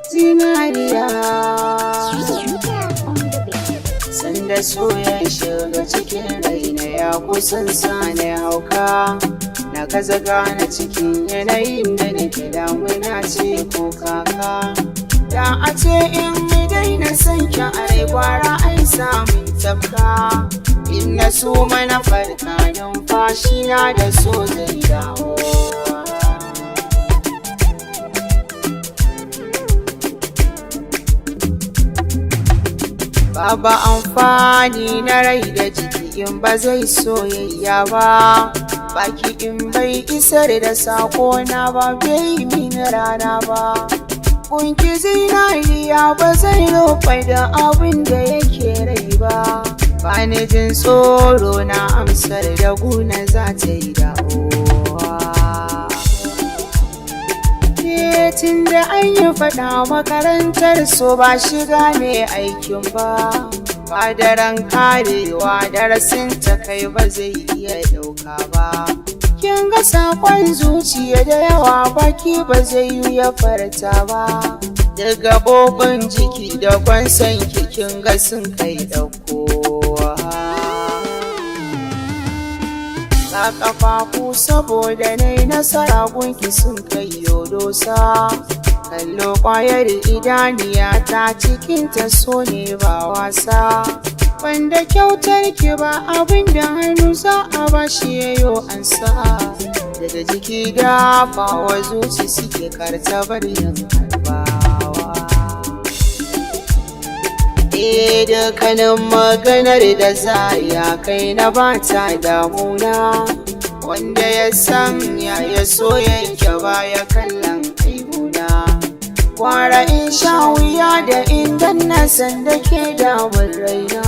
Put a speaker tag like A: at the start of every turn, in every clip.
A: zinariya. Sanda so ya shiga cikin raina ya kusan sani hauka, na gaza gane cikin yanayin da nake damuna ce ko kaka. Da a ce in mi daina son ki a rai gwara ai samun tafka, in na so mana farka numfashi na da so zai dawo. Babu amfani na rai da jiki in ba zai soyayya ba, baki in bai isar da sako na ba, bai min rana ba. Kunki zinariya ba zai rufe da abin da yake rai ba, bani jin tsoro na amsar da guna za ta yi dawowa. Tun da an yi faɗa makarantar so ba shiga ne aikin ba, ba daren karewa darasin ta kai ba zai iya ɗauka ba. Kin ga saƙon zuciya da yawa baki ba zai yi ya farta ba, da gaɓoɓin jiki da kwanson kin ga sun kai ɗaukowa. Ga ƙafafu saboda na yi nasara gunki sun kai yodosa, kallo ƙwayar idaniya ta cikinta so ne ba wasa. Wanda kyautar ki ba abin da hannu za a ba shi yayo ansa, daga jiki da bawa zuci suke kartabar yin harbawa. Dukkanin maganar da za ya kai na ba ta damuna, wanda ya san ya so yanke baya kallon aibuna. Kwara in sha wuya da indan na san da ke damun raina,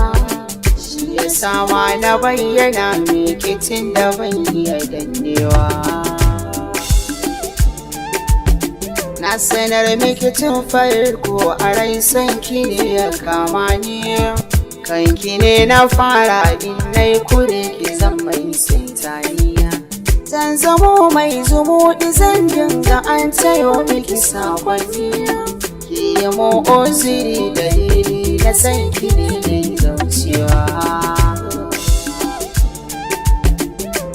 A: shi ya sama na bayyana mikitin da ban iya dannewa. Na sanar mikitin farko a rai sanki ne ya kama ni, kanki ne na fara in nai kure ki zan mai saitaniya. Zan zamo mai zumuɗi zan dinga an tayo miki sakonni, ki yi mu oziri dalili na san ki ne mai zaucewa.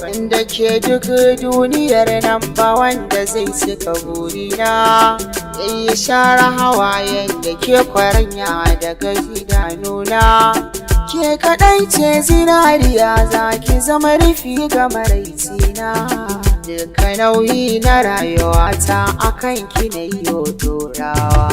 A: Wanda ke duk duniyar nan ba wanda zai cika burina, yayi share hawayen da ke kwaranya daga idanuna. Ke kaɗai ce zinariya za ki zama rufi ga maraitina, duka nauyi na rayuwata akan ki na yi dorawa.